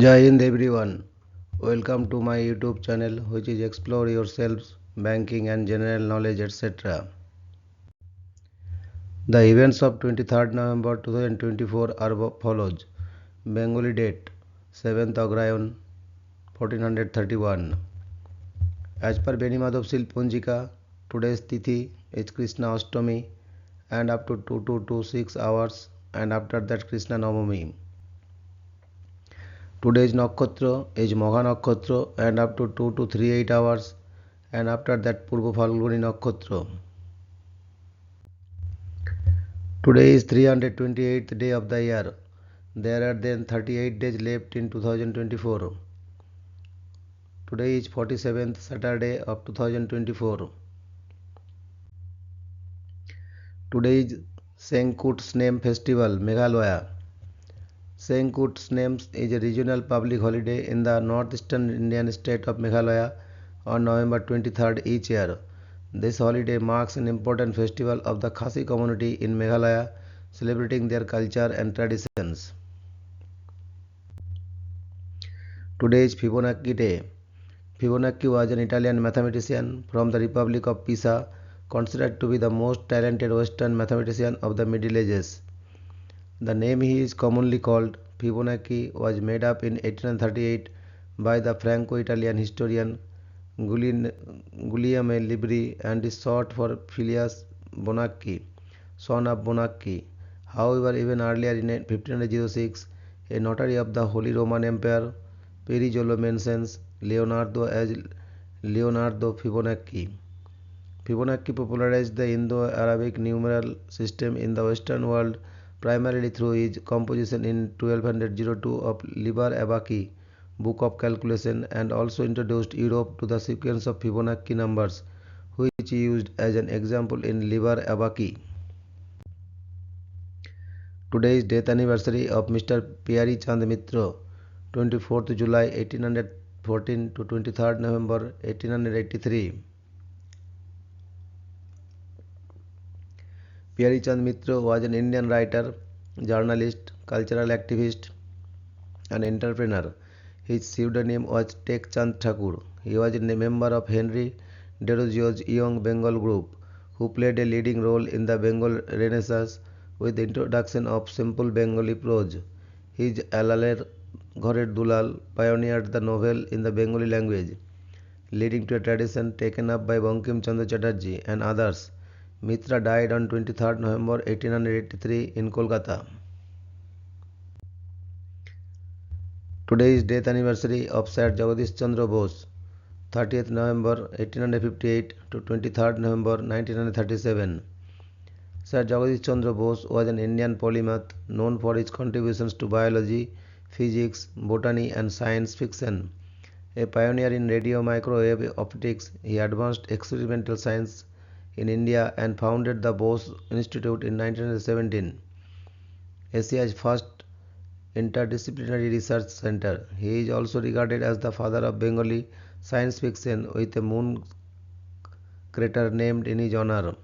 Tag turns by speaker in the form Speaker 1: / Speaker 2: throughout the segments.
Speaker 1: Jai Hind everyone. Welcome to my YouTube channel which is Explore Yourselves, Banking and General Knowledge etc. The events of 23rd November 2024 are follows. Bengali date 7th Agrayan 1431. As per Beni Madhav Sil Punjika, today's Tithi is Krishna Ashtami and up to 2 to 26 hours and after that Krishna Navami. Today's Nakshatra is Magha Nakshatra and up to 2 to 38 hours and after that Purva Phalguni Nakshatra. Today is 328th day of the year. There are then 38 days left in 2024. Today is 47th Saturday of 2024. Today is Senkut Name Festival, Meghalaya. Senkut Names is a regional public holiday in the northeastern Indian state of Meghalaya on November 23rd each year. This holiday marks an important festival of the Khasi community in Meghalaya, celebrating their culture and traditions. Today is Fibonacci Day. Fibonacci was an Italian mathematician from the Republic of Pisa, considered to be the most talented Western mathematician of the Middle Ages. The name he is commonly called, Fibonacci, was made up in 1838 by the Franco-Italian historian Guglielmo Libri and is short for Filius Bonacci, son of Bonacci. However, even earlier in 1506, a notary of the Holy Roman Empire, Perigiolo, mentions Leonardo as Leonardo Fibonacci. Fibonacci popularized the Indo-Arabic numeral system in the Western world primarily through his composition in 1202 of Liber Abaci, Book of Calculation, and also introduced Europe to the sequence of Fibonacci numbers, which he used as an example in Liber Abaci. Today is death anniversary of Mr. Pyari Chand Mitra, 24th July 1814 to 23rd November 1883. Pyari Chand Mitra was an Indian writer, journalist, cultural activist, and entrepreneur. His pseudonym was Tek Chand Thakur. He was a member of Henry Desrosiers' Young Bengal group, who played a leading role in the Bengal Renaissance with the introduction of simple Bengali prose. His Alaler Ghorer Dulal pioneered the novel in the Bengali language, leading to a tradition taken up by Bankim Chandra Chatterjee and others. Mitra died on 23rd November 1883 in Kolkata. Today is death anniversary of Sir Jagadish Chandra Bose, 30th November 1858 to 23rd November 1937. Sir Jagadish Chandra Bose was an Indian polymath known for his contributions to biology, physics, botany and science fiction. A pioneer in radio microwave optics, he advanced experimental science in India and founded the Bose Institute in 1917, Asia's first interdisciplinary research center. He is also regarded as the father of Bengali science fiction with a moon crater named in his honor.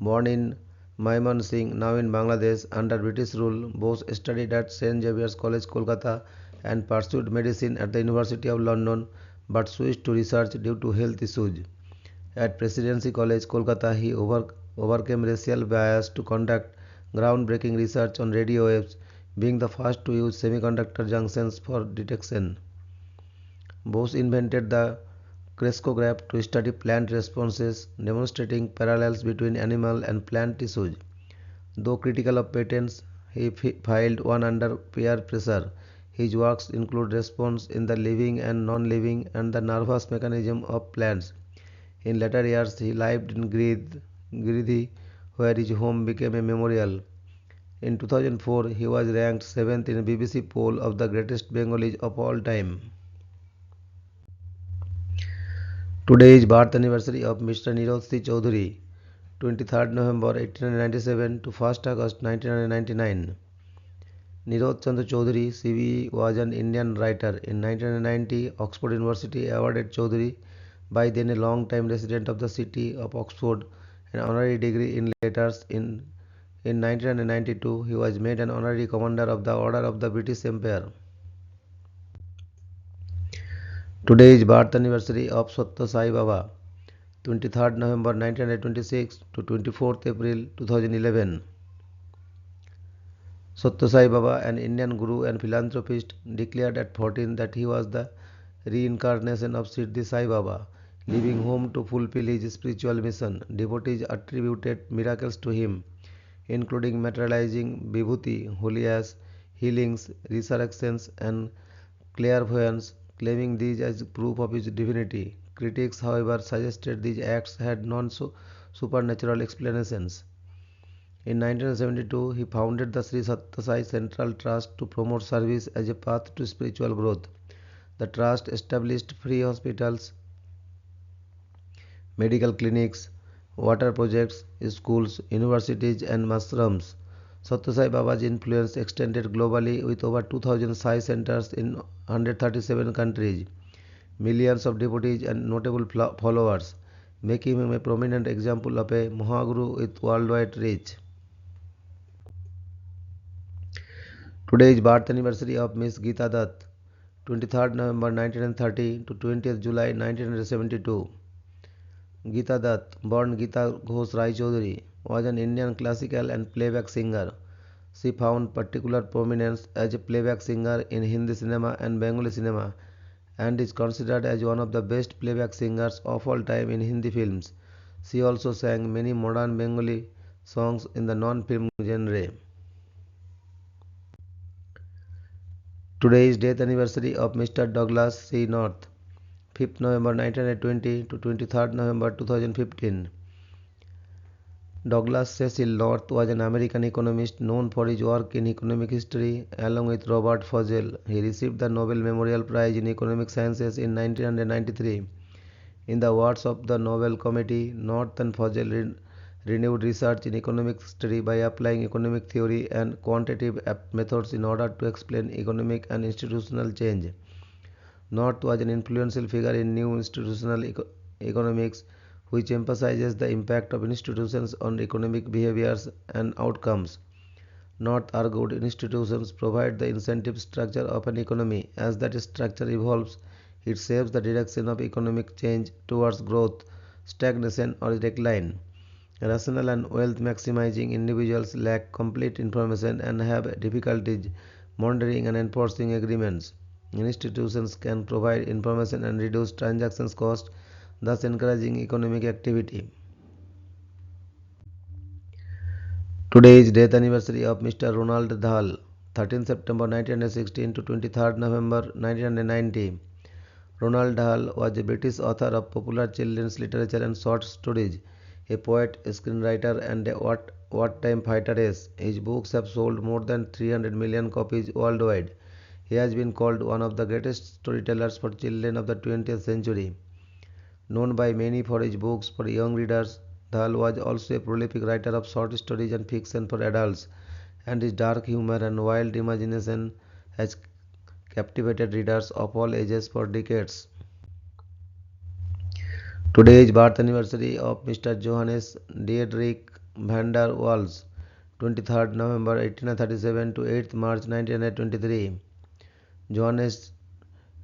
Speaker 1: Born in Mymensingh, now in Bangladesh, under British rule, Bose studied at St. Xavier's College, Kolkata and pursued medicine at the University of London but switched to research due to health issues. At Presidency College, Kolkata, he overcame racial bias to conduct groundbreaking research on radio waves, being the first to use semiconductor junctions for detection. Bose invented the crescograph to study plant responses, demonstrating parallels between animal and plant tissues. Though critical of patents, he filed one under peer pressure. His works include response in the living and non-living and the nervous mechanism of plants. In later years, he lived in Giridih, where his home became a memorial. In 2004, he was ranked 7th in a BBC poll of the greatest Bengalis of all time. Today is birth anniversary of Mr. Nirod C. Chaudhary, 23rd November 1897 to 1st August 1999. Nirod Chandra Chaudhary, CBE, was an Indian writer. In 1990, Oxford University awarded Chaudhary, by then a long-time resident of the city of Oxford, an honorary degree in letters in In 1992, he was made an honorary commander of the Order of the British Empire. Today is birth anniversary of Satta Sai Baba, 23rd November 1926 to 24th April 2011. Satta Sai Baba, an Indian guru and philanthropist, declared at 14 that he was the reincarnation of Siddhi Sai Baba, leaving home to fulfill his spiritual mission. Devotees attributed miracles to him, including materializing vibhuti, holy ash, healings, resurrections, and clairvoyance, claiming these as proof of his divinity. Critics, however, suggested these acts had non-supernatural explanations. In 1972, he founded the Sri Sathya Sai Central Trust to promote service as a path to spiritual growth. The trust established free hospitals, medical clinics, water projects, schools, universities, and mushrooms. Sathya Sai Baba's influence extended globally with over 2,000 Sai centers in 137 countries, millions of devotees, and notable followers, making him a prominent example of a Mahaguru with worldwide reach. Today is birth anniversary of Miss Geeta Dutt, 23rd November 1930 to 20th July 1972. Geeta Dutt, born Geeta Ghosh Rai was an Indian classical and playback singer. She found particular prominence as a playback singer in Hindi cinema and Bengali cinema and is considered as one of the best playback singers of all time in Hindi films. She also sang many modern Bengali songs in the non-film genre. Today is death anniversary of Mr. Douglas C. North, 5th November 1920 to 23rd November 2015. Douglas Cecil North was an American economist known for his work in economic history along with Robert Fauchel. He received the Nobel Memorial Prize in Economic Sciences in 1993. In the words of the Nobel Committee, North and Fauchel renewed research in economic history by applying economic theory and quantitative methods in order to explain economic and institutional change. North was an influential figure in new institutional economics, which emphasizes the impact of institutions on economic behaviors and outcomes. North argued institutions provide the incentive structure of an economy. As that structure evolves, it shapes the direction of economic change towards growth, stagnation, or decline. Rational and wealth maximizing individuals lack complete information and have difficulties monitoring and enforcing agreements. Institutions can provide information and reduce transaction costs, thus encouraging economic activity. Today is death anniversary of Mr. Ronald Dahl, 13 September 1916 to 23rd November 1990. Ronald Dahl was a British author of popular children's literature and short stories, a poet, a screenwriter, and a wartime fighter ace. His books have sold more than 300 million copies worldwide. He has been called one of the greatest storytellers for children of the 20th century. Known by many for his books for young readers, Dahl was also a prolific writer of short stories and fiction for adults, and his dark humor and wild imagination has captivated readers of all ages for decades. Today is birth anniversary of Mr. Johannes Diederik van der Waals, 23rd November 1837 to 8th March 1923. Johannes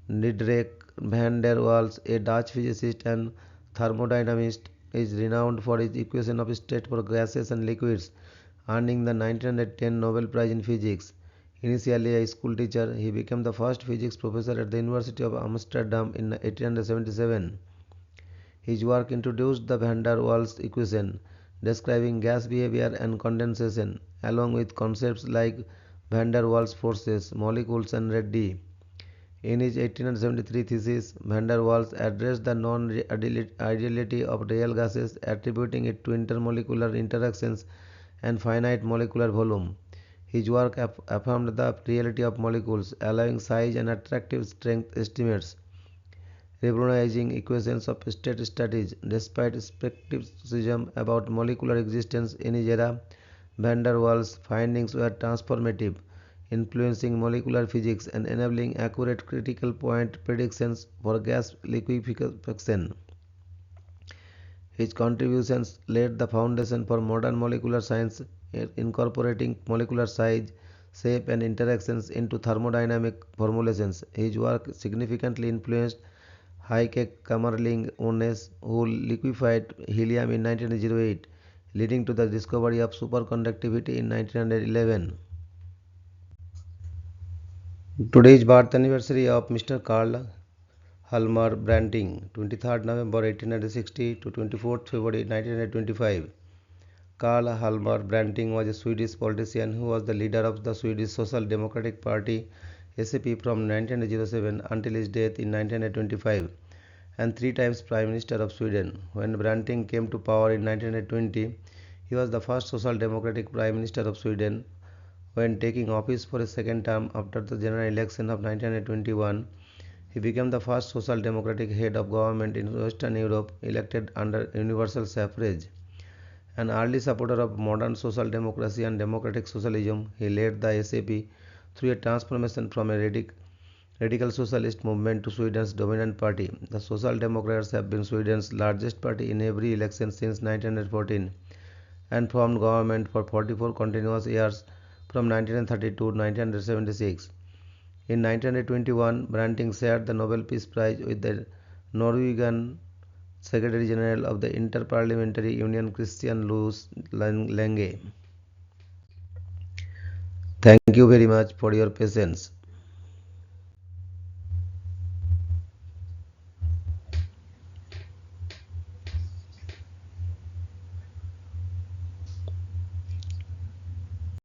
Speaker 1: Diederik van der Waals, a Dutch physicist and thermodynamist, is renowned for his equation of state for gases and liquids, earning the 1910 Nobel Prize in Physics. Initially a school teacher, he became the first physics professor at the University of Amsterdam in 1877. His work introduced the van der Waals equation, describing gas behavior and condensation, along with concepts like van der Waals forces, molecules, and red D. In his 1873 thesis, van der Waals addressed the non-ideality of real gases, attributing it to intermolecular interactions and finite molecular volume. His work affirmed the reality of molecules, allowing size and attractive strength estimates, revolutionizing equations of state studies. Despite skepticism about molecular existence in his era, van der Waals' findings were transformative, influencing molecular physics and enabling accurate critical point predictions for gas liquefaction. His contributions laid the foundation for modern molecular science, incorporating molecular size, shape, and interactions into thermodynamic formulations. His work significantly influenced Heike Kamerlingh Onnes, who liquefied helium in 1908, leading to the discovery of superconductivity in 1911. Today's birth anniversary of Mr. Karl Hjalmar Branting, 23rd November 1860 to 24th February 1925. Karl Hjalmar Branting was a Swedish politician who was the leader of the Swedish Social Democratic Party (SAP) from 1907 until his death in 1925, and three times Prime Minister of Sweden. When Branting came to power in 1920, he was the first Social Democratic Prime Minister of Sweden. When taking office for a second term after the general election of 1921, he became the first Social Democratic head of government in Western Europe elected under universal suffrage. An early supporter of modern social democracy and democratic socialism, he led the SAP through a transformation from a radical socialist movement to Sweden's dominant party. The Social Democrats have been Sweden's largest party in every election since 1914 and formed government for 44 continuous years from 1930 to 1976. In 1921, Branting shared the Nobel Peace Prize with the Norwegian Secretary General of the Interparliamentary Union Christian Louis Lange. Thank you very much for your patience.